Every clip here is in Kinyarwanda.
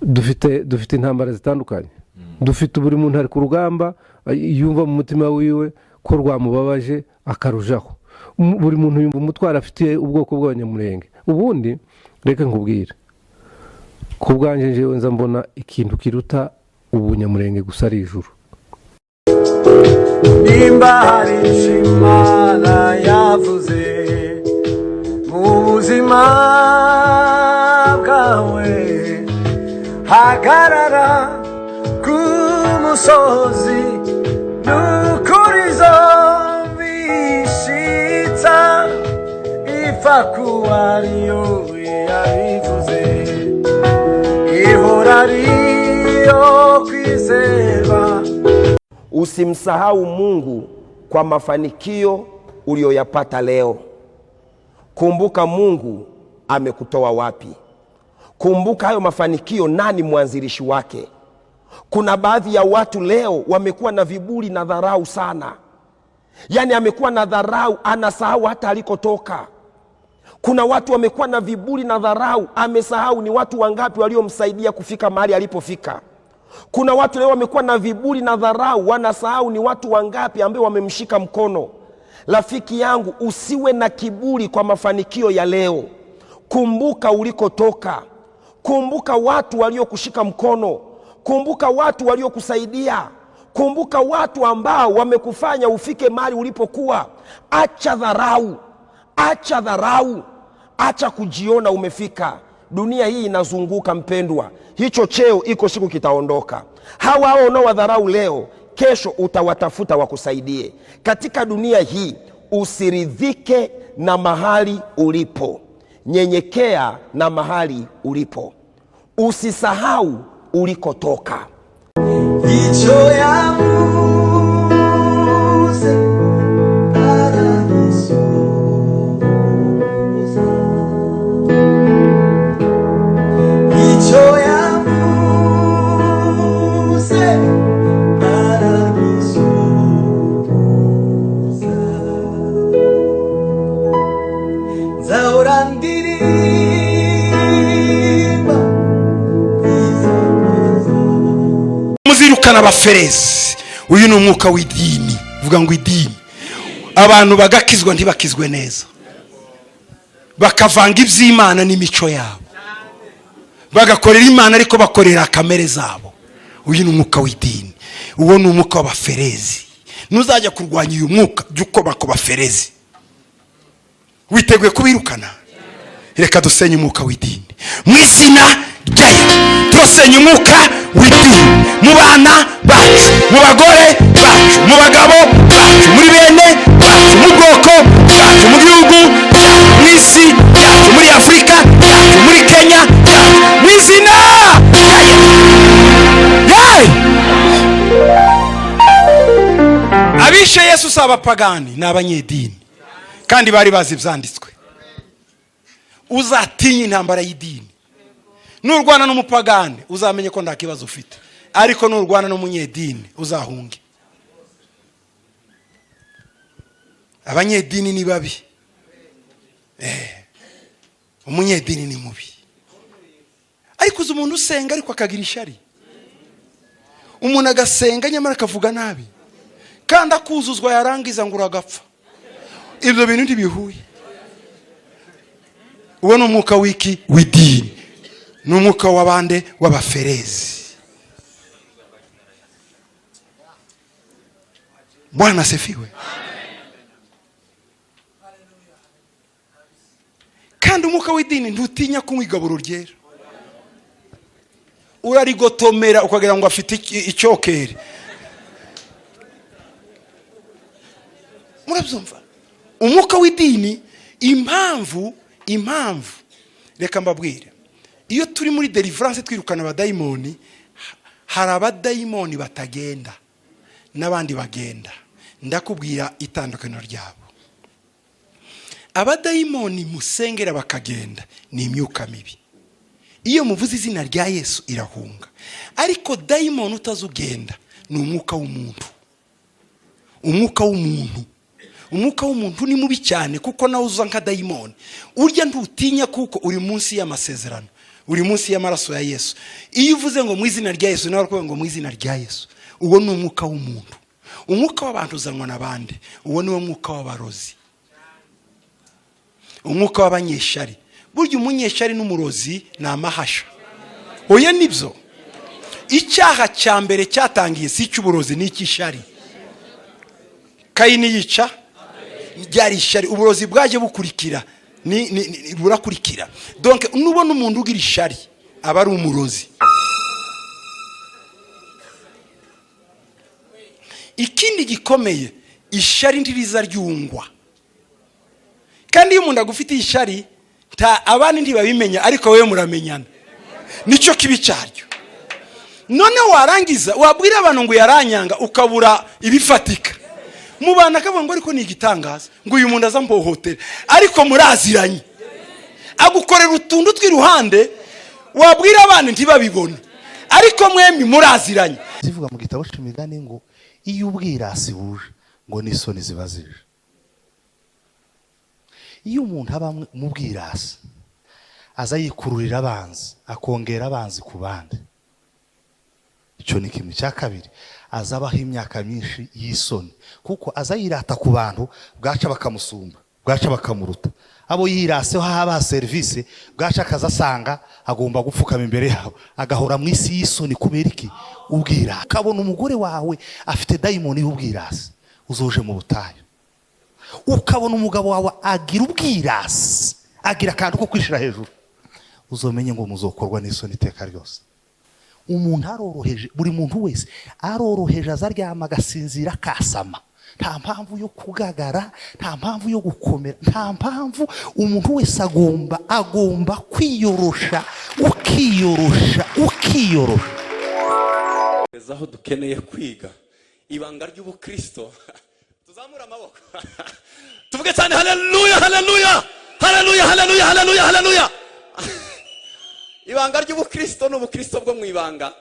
dufite intambara zitandukanye. Dufite buri muntu ari ku rugamba yumva mu mutima wiwe ko rwamubabaje akarujaho. Buri muntu yumva umutwara afite ubwoko bw'abanyamurenge. Ubundi reka nkubwire ku bwanje njewe nza mbona ikintu kiruta ubunyamurenge gusa ari ijuru. Nimba hari Imana yavuze mu buzima bwawe, hagarara ku musozi n'ukurizo bishitsa ipfa kuba ariyo yabivuze, ihora ariyo kwizerwa. Usimsahau Mungu kwa mafanikio uliyoyapata leo. Kumbuka Mungu amekutoa wapi. Kumbuka hayo mafanikio nani mwanzilishi wake. Kuna baadhi ya watu leo wamekuwa na viburi na dharau sana. Yani amekuwa na dharau, anasahau hata alikotoka. Kuna watu wamekuwa na viburi na dharau, amesahau ni watu wangapi waliomsaidia kufika mahali alipofika. Kuna watu leo wamekuwa na viburi na dharau, wanasahau ni watu wangapi ambao wamemshika mkono. Rafiki yangu, usiwe na kiburi kwa mafanikio ya leo. Kumbuka ulikotoka. Kumbuka watu waliokushika mkono. Kumbuka watu waliokusaidia. Kumbuka watu ambao wamekufanya ufike mahali ulipokuwa. Acha dharau. Acha dharau. Acha kujiona umefika. Dunia hii inazunguka mpendwa. Hicho cheo iko siku kitaondoka. Hawa hao unaowadharau leo, kesho utawatafuta wakusaidie. Katika dunia hii usiridhike na mahali ulipo. Nyenyekea na mahali ulipo. Usisahau ulikotoka. Hicho ya Muse paradiso. Hicho ya Muse paradiso. Zaurandirimba muzirukana abaferezi. Uyu ni umwuka w'idini. Vuga ngo idini. Abantu bagakizwa ntibakizwe neza, bakavanga iby'Imana n'imico yabo, bagakorera Imana ariko bakorera kamere zabo. Uyu ni umwuka w'idini. Uwo ni umwuka w'abaferezi. Nuzajya kurwanya uyu mwuka by'uko baferezi. Witeguye kubirukana? Reka dusenye umwuka w'idini mu izina rya Yesu. Turasenya umwuka w'idini mu bana bacu, mu bagore bacu, mu bagabo bacu, muri bene bacu, mu bwoko bwacu, mu gihugu cyacu, mu isi yacu, muri Afurika yacu, muri Kenya yacu, mu izina rya Yesu. Abishe Yesu si abapagani, ni abanyedini kandi bari bazi ibyanditswe. Uzatinya intambara y'idini. Nurwana n'umupagani uzamenye ko nta kibazo ufite, ariko nurwana n'umunyedini uzahunge. Abanyedini ni babi. Umunyedini ni mubi. Ariko uzi umuntu usenga ariko akagira ishari. Umuntu agasenga nyamara akavuga nabi, kandi akuzuzwa yarangiza ngo uragapfa. Ibyo bintu ntibihuye. Uwo ni umwuka w'iki w'idini. Ni umwuka w'abande w'abaferezi. Bwana asifiwe. Kandi umwuka w'idini ntutinya kunywa igaburo ryera. Urarigotomera ukagira ngo afite icyokere. Murabyumva? Umwuka w'idini impamvu reka mbabwire, iyo turi muri deliverance twirukana abadayimoni, hari abadayimoni batagenda n'abandi bagenda. Ndakubwira itandukaniro ryabo. Abadayimoni musengera bakagenda ni imyuka mibi. Iyo muvuze izina rya Yesu irahunga. Ariko dayimoni utazugenda ni umwuka w'umuntu. Umwuka w'umuntu. Umwuka w'umuntu ni mubi cyane kuko nawe uza nka dayimoni. Urya ntutinya kuko uri munsi y'amasezerano. uri munsi y'amaraso ya Yesu. Iyo uvuze ngo mu izina rya Yesu nawe urakuvuga ngo mu izina rya Yesu, uwo ni umwuka w'umuntu. Umwuka w'abantu uzanwa n'abandi, uwo ni wo mwuka w'abarozi, umwuka w'abanyeshari. Burya umunyeshari n'umurozi ni amahasha. Oya nibyo. Icyaha cya mbere cyatangiye si icy'uburozi, ni icy'ishari. Kayini yica byari ishari, uburozi bwaje bukurikira, burakurikira. Donc nubona umuntu ugira ishari aba ari umurozi. Ikindi gikomeye, ishari ntiriza ryungwa. Kandi iyo umuntu agufitiye ishari abandi ntibabimenya, ariko wewe muramenyana. Nico kibi cyaryo. None warangiza wabwira abantu ngo yaranyanga ukabura ibifatika. Mubana akavuga ngo ariko ni igitangaza ngo uyu muntu azambohotera, ariko muraziranye. Agukorera utundu tw'iruhande wabwira abantu ntibabibona, ariko mwembi muraziranye. Zivuga mu gitabo cy'imigani ngo iyo ubwirasi buje ngo n'isoni ziba zije. Iyo umuntu aba mu bwirasi aza yikururira abanzi, akongera abanzi ku bandi, icyo ni kimwe. Cya kabiri, azabaho imyaka myinshi y'isoni, kuko aza yirata ku bantu bwaca bakamusumba, bwaca bakamuruta. Abo yiraseho haba service, bwaca akazasanga agomba gupfukama imbere yabo, agahora mu isi y'isoni. Kubera iki? Ubwira. Kabona umugore wawe afite dayimoni y'ubwirasi, uzoje mu butayu. Ukabona umugabo wawe agira ubwirasi, agira akantu ko kwishira hejuru, uzomenye ngo muzokorwa n'isoni iteka ryose. Umuntu aroroheje, buri muntu wese aroroheje, azaryama agasinzira akasama, nta mpamvu yo kugagara, nta mpamvu yo gukomera, nta mpamvu. Umuntu wese agomba kwiyorosha, ukiyorosha. Aho dukeneye kwiga ibanga ry'ubukristo. Tuzamura amaboko tuvuge cyane haleluya, haleluya, haleluya, haleluya, haleluya, haleluya. Ibanga ry'ubukristo ni ubukristo bwo mu ibanga.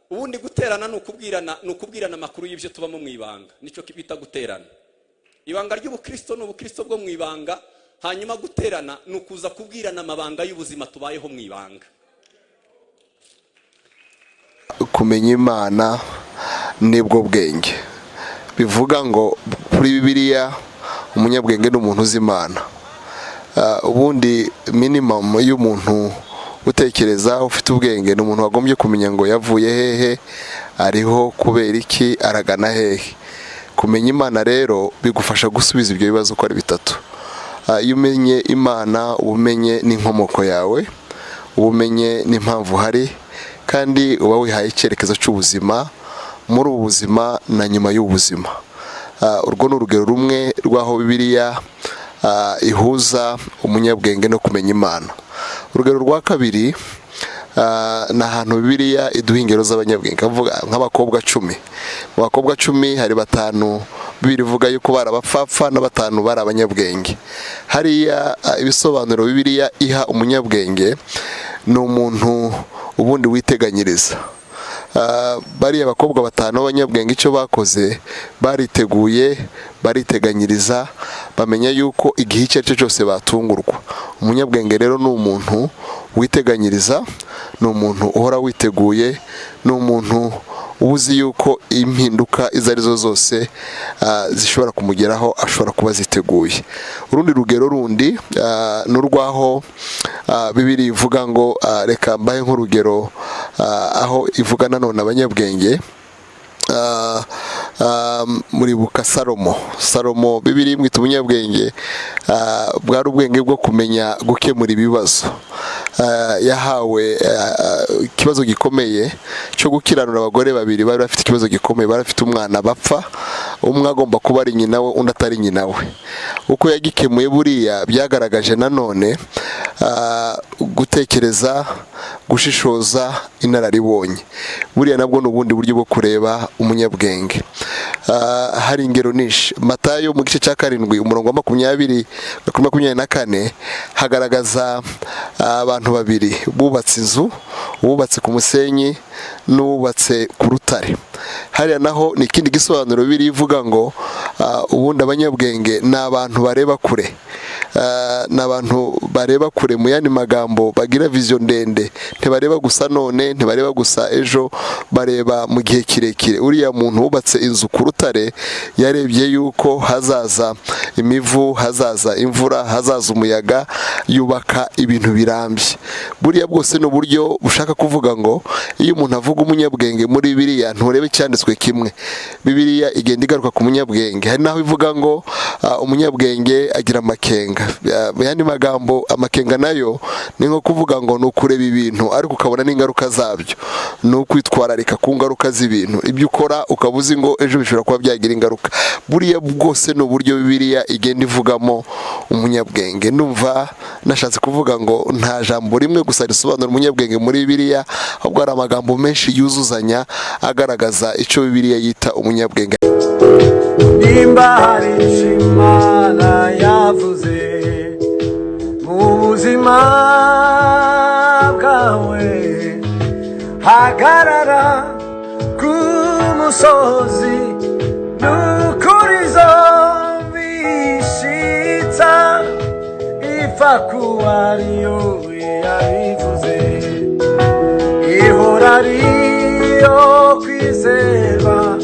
Ubundi guterana ni ukubwirana amakuru y'ibyo tubamo mu ibanga, nicyo kibita guterana. Ibanga ry'ubukristo ni ubukristo bwo mu ibanga, hanyuma guterana ni ukuza kubwirana amabanga y'ubuzima tubayeho mu ibanga. Kumenya Imana nibwo bwenge. Bivuga ngo kuri Bibiliya umunyabwenge n'umuntu uzi Imana. Ubundi minimum y'umuntu utekereza ufite ubwenge ni umuntu wagombye kumenya ngo yavuye hehe, ariho kubera iki, aragana hehe. Kumenya Imana rero bigufasha gusubiza ibyo bibazo uko ari bitatu. Iyo umenye Imana, ubumenye n'inkomoko yawe, ubumenye n'impamvu hari, kandi uba wihaye icyerekezo cy'ubuzima muri ubu buzima na nyuma y'ubuzima. Urwo ni urugero rumwe rw'aho Bibiliya ihuza umunyabwenge no kumenya Imana. Urugero rwa kabiri, ni ahantu Bibiliya iduha ingero z'abanyabwenge. Avuga nk'abakobwa 10. Mu bakobwa 10 hari 5 Bibiliya ivuga yuko bari abapfapfa na 5 bari abanyabwenge. Hariya ibisobanuro Bibiliya iha umunyabwenge ni umuntu ubundi witeganyiriza. Bari abakobwa 5 b'abanyabwenge icyo bakoze, bariteguye, bariteganyiriza, bamenya yuko igihe icyo cyo cyose batungurwa. Umunyabwenge rero ni umuntu witeganyiriza, ni umuntu uhora witeguye, ni umuntu ubuzi yuko impinduka izo arizo zose zishobora kumugeraho, ashobora kuba ziteguye. Urundi rugero rundi n'urwaho Bibiliya ivuga ngo, reka mbahe nk'urugero aho ivuga nanone abanyabwenge. Muribuka Salomo Bibiliya imwita umunyabwenge. Bwari ubwenge bwo kumenya gukemura ibibazo. Yahawe ikibazo gikomeye cyo gukiranura abagore 2 bari bafite ikibazo gikomeye, bari bafite umwana bapfa, umwe agomba kuba ari nyina we, undi atari nyina we. Uko yagikemuye buriya byagaragaje nanone gutekereza, gushishoza, inararibonye. Buriya nabwo n'ubundi buryo bwo kureba umunyabwenge. Hari ingero nishi. Matayo mu gice cya 7 umurongo wa 20-24 hagaragaza abantu 2 bubatse inzu, ububatse ku musenyi n'ububatse ku rutare. Hariya naho ni ikindi gisobanuro biri ivuga ngo ubundi abanyabwenge ni abantu bareba kure, n'abantu bareba kure, mu yandi magambo bagira vision ndende, ntibareba gusa none, ntibareba gusa ejo, bareba mu gihe kirekire. Uriya muntu wubatse inzu ku rutare yarebye yuko hazaza imivu, hazaza imvura, hazaza umuyaga, yubaka ibintu birambye. Buriya bwose ni uburyo bushaka kuvuga ngo iyo umuntu avuga umunyabwenge muri Bibiliya nturebe icyanditswe kimwe. Bibiliya igenda igaruka ku munyabwenge. Hari naho ivuga ngo umunyabwenge agira amakenga. Mu yandi magambo amakenga nayo ni nko kuvuga ngo ni ukureba ibintu ariko ukabona n'ingaruka zabyo, ni ukwitwararika ku ngaruka z'ibintu. Ibyo ukora ukaba uzi ngo ejo bishobora kuba byagira ingaruka. Buriya bwose ni uburyo Bibiliya igenda ivugamo umunyabwenge. Numva nashatse kuvuga ngo nta jambo rimwe gusa risobanura umunyabwenge muri Bibiliya, ahubwo hari amagambo menshi yuzuzanya agaragaza icyo Bibiliya yita umunyabwenge. nimba hari Imana yavuze mu buzima bwawe, hagarara ku musozi n'ukuri zo bishitsa, ipfa kuba ariyo yabivuze, ihora ariyo kwizerwa.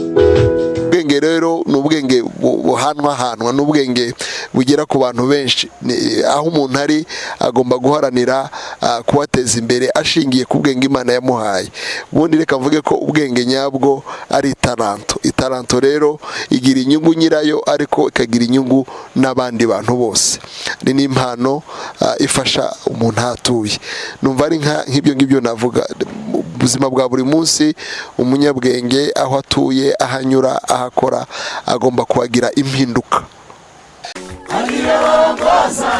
Ubwenge rero ni ubwenge buhanwahanwa, ni ubwenge bugera ku bantu benshi. Aho umuntu ari agomba guharanira kubateza imbere ashingiye ku bwenge Imana yamuhaye. Ubundi reka mvuge ko ubwenge nyabwo ari itaranto. Itaranto rero igira inyungu nyirayo ariko ikagira inyungu n'abandi bantu bose. Ni n'impano ifasha umuntu ahatuye. Numva ari nk'ibyo ngibyo navuga. Ubuzima bwa buri munsi umunyabwenge aho atuye, ahanyura, ahakora agomba kuhagira impinduka. Agirongoza